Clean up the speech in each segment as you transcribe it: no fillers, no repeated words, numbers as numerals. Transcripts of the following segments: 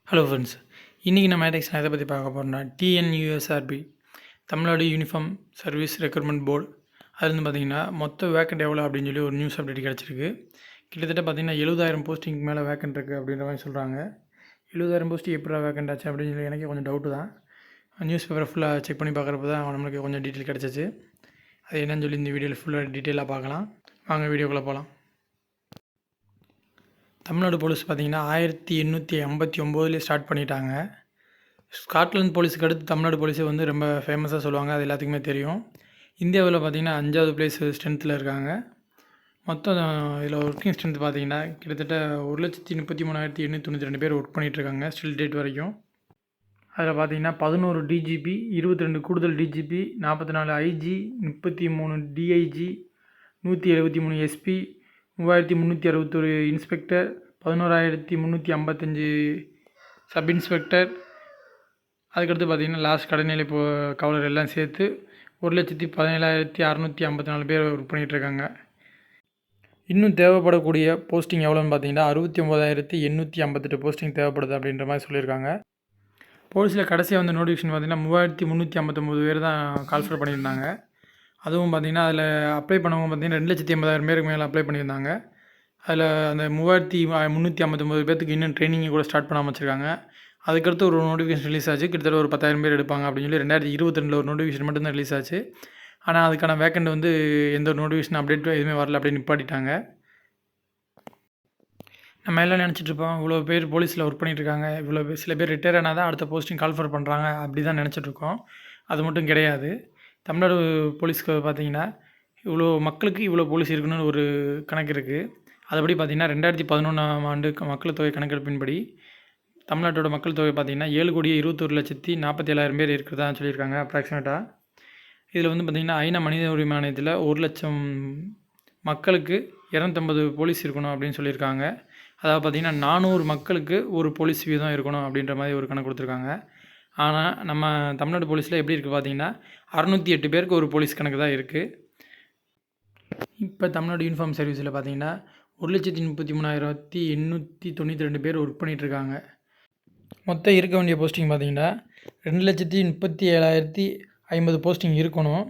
Hello friends, இன்றைக்கி நம்ம matrix எதை பற்றி பார்க்க போகிறோம்னா TNUSRB Tamil Nadu uniform service recruitment board. அதுலேருந்து பார்த்திங்கன்னா மொத்த வேக்கண்ட் எவ்வளோ அப்படின்னு சொல்லி ஒரு நியூஸ் அப்டேட் கிடச்சிருக்கு. கிட்டத்தட்ட பார்த்திங்கன்னா 70,000 போஸ்டிங்க்கு மேலே வேக்கண்ட் இருக்குது அப்படின்ற மாதிரி சொல்கிறாங்க. 70,000 போஸ்ட்டு எப்படா வேக்கண்ட் ஆச்சு அப்படின்னு சொல்லி எனக்கே கொஞ்சம் டவுட்டு தான். நியூஸ் பேப்பரை ஃபுல்லாக செக் பண்ணி பார்க்குறப்ப தான் நம்மளுக்கு கொஞ்சம் டீட்டெயில் கிடச்சிச்சு. அது என்னன்னு சொல்லி இந்த வீடியோவில் ஃபுல்லாக டீட்டெயிலாக பார்க்கலாம். வாங்க வீடியோக்குள்ளே போகலாம். தமிழ்நாடு போலீஸ் பார்த்திங்கன்னா 1859 ஸ்டார்ட் பண்ணிட்டாங்க. ஸ்காட்லாந்து போலீஸுக்கு அடுத்து தமிழ்நாடு போலீஸே வந்து ரொம்ப ஃபேமஸாக சொல்லுவாங்க, அது எல்லாத்துக்குமே தெரியும். இந்தியாவில் பார்த்திங்கன்னா 5வது பிளேஸ் ஸ்ட்ரென்த்தில் இருக்காங்க. மொத்தம் இதில் ஒர்க்கிங் ஸ்ட்ரென்த் பார்த்திங்கன்னா கிட்டத்தட்ட 1,33,892 பேர் ஒர்க் பண்ணிகிட்ருக்காங்க ஸ்டில் டேட் வரைக்கும். அதில் பார்த்திங்கன்னா 11 டிஜிபி, 22 கூடுதல் DGP, 44 IG, 33 DIG, 173 SP, 3,361 inspector, 11,355 sub inspector, அதுக்கடுத்து பார்த்திங்கன்னா லாஸ்ட் கடைநிலை காவலர் எல்லாம் சேர்த்து 1,17,654 பேர் ஒர்க் பண்ணிகிட்ருக்காங்க. இன்னும் தேவைப்படக்கூடிய போஸ்டிங் எவ்வளோன்னு பார்த்தீங்கன்னா 69,858 போஸ்டிங் தேவைப்படுது அப்படின்ற மாதிரி சொல்லியிருக்காங்க. போலீஸில் கடைசியாக வந்து நோட்டிஃபிகேஷன் பார்த்திங்கன்னா 3,359 பேர் தான் கால்ஃபர் பண்ணியிருந்தாங்க. அதுவும் பார்த்திங்கன்னா அதில் அப்ளை பண்ணவங்க பார்த்திங்கன்னா 2,80,000 பேருக்கு மேலே அப்ளை பண்ணியிருந்தாங்க. அதில் அந்த 3,359 பேர்த்துக்கு இன்னும் ட்ரைனிங்கை கூட ஸ்டார்ட் பண்ணாமல் வச்சுருக்காங்க. அதுக்கடுத்து ஒரு நோட்டிஃபிகேஷன் ரிலீஸ் ஆச்சு. கிட்டத்தட்ட ஒரு 10,000 பேர் எடுப்பாங்க அப்படின்னு சொல்லி 2022 ஒரு நோட்டிஃபிகேஷன் மட்டும்தான் ரிலீஸ் ஆச்சு. ஆனால் அதுக்கான வேக்கண்ட் வந்து எந்த ஒரு நோட்டிஃபிகேஷன் அப்டேட்டும் எதுவுமே வரல, அப்படின்னு நிப்பாட்டிட்டாங்க. நம்ம எல்லாம் நினச்சிட்ருப்போம் இவ்வளோ பேர் போலீஸில் ஒர்க் பண்ணிகிட்ருக்காங்க, இவ்வளோ பேர் சில பேர் ரிட்டையர் ஆனால் தான் அடுத்த போஸ்டிங் கால்ஃபர் பண்ணுறாங்க அப்படி தான் நினச்சிட்ருக்கோம். அது மட்டும் கிடையாது. தமிழ்நாடு போலீஸ்க்கு பார்த்திங்கன்னா இவ்வளோ மக்களுக்கு இவ்வளோ போலீஸ் இருக்குன்னு ஒரு கணக்கு இருக்குது. அதுபடி பார்த்திங்கன்னா 2011ஆம் ஆண்டு மக்கள் தொகை கணக்கெடுப்பின்படி தமிழ்நாட்டோட மக்கள் தொகை பார்த்திங்கன்னா 7,21,47,000 பேர் இருக்கிறதா சொல்லியிருக்காங்க அப்ராக்சிமேட்டாக. இதில் வந்து பார்த்திங்கன்னா ஐநா மனித உரிமை ஆணையத்தில் 1,00,000 மக்களுக்கு 250 போலீஸ் இருக்கணும் அப்படின்னு சொல்லியிருக்காங்க. அதாவது பார்த்திங்கன்னா 400 மக்களுக்கு ஒரு போலீஸ் வீதம் இருக்கணும் அப்படின்ற மாதிரி ஒரு கணக்கு கொடுத்துருக்காங்க. ஆனால் நம்ம தமிழ்நாடு போலீஸில் எப்படி இருக்குது பார்த்திங்கன்னா 608 பேருக்கு ஒரு போலீஸ் கணக்கு தான் இருக்குது. இப்போ தமிழ்நாடு யூனிஃபார்ம் சர்வீஸில் பார்த்திங்கன்னா 1,33,892 பேர் ஒர்க் பண்ணிகிட்ருக்காங்க. மொத்தம் இருக்க வேண்டிய போஸ்டிங் பார்த்திங்கன்னா 2,37,050 போஸ்டிங் இருக்கணும்.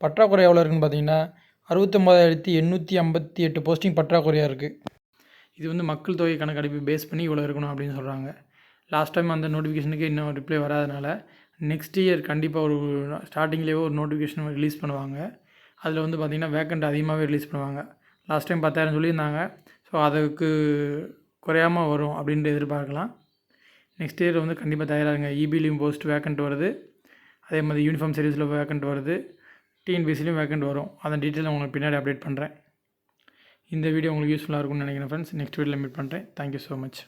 பற்றாக்குறை எவ்வளோ இருக்குன்னு பார்த்திங்கன்னா 69,858 போஸ்டிங் பற்றாக்குறையாக இருக்குது. இது வந்து மக்கள் தொகை கணக்கெடுப்பு பேஸ் பண்ணி இவ்வளோ இருக்கணும் அப்படின்னு சொல்கிறாங்க. லாஸ்ட் டைம் அந்த நோட்டிஃபிகேஷனுக்கு இன்னும் ரிப்ளை வராதனால நெக்ஸ்ட் இயர் கண்டிப்பாக ஒரு ஸ்டார்டிங்லேயே ஒரு நோட்டிஃபிகேஷன் ரிலீஸ் பண்ணுவாங்க. அதில் வந்து பார்த்திங்கன்னா வேக்கண்ட் அதிகமாகவே ரிலீஸ் பண்ணுவாங்க. லாஸ்ட் டைம் 10,000 சொல்லியிருந்தாங்க. ஸோ அதுக்கு குறையாமல் வரும் அப்படின்ட்டு எதிர்பார்க்கலாம். நெக்ஸ்ட் இயர் வந்து கண்டிப்பாக தயாராகுங்க. இபிலையும் போஸ்ட் வேக்கண்ட் வருது, அதே மாதிரி யூனிஃபார்ம் சர்வீஸில் வேக்கண்ட் வருது, டிஎன்பிசிலையும் வேக்கண்ட் வரும். அதன் டீட்டெயில் உங்களுக்கு பின்னாடி அப்டேட் பண்ணுறேன். இந்த வீடியோ உங்களுக்கு யூஸ்ஃபுல்லாக இருக்கும்னு நினைக்கிறேன் ஃப்ரெண்ட்ஸ். நெக்ஸ்ட் வீடியோவில் மீட் பண்ணுறேன். Thank you so much.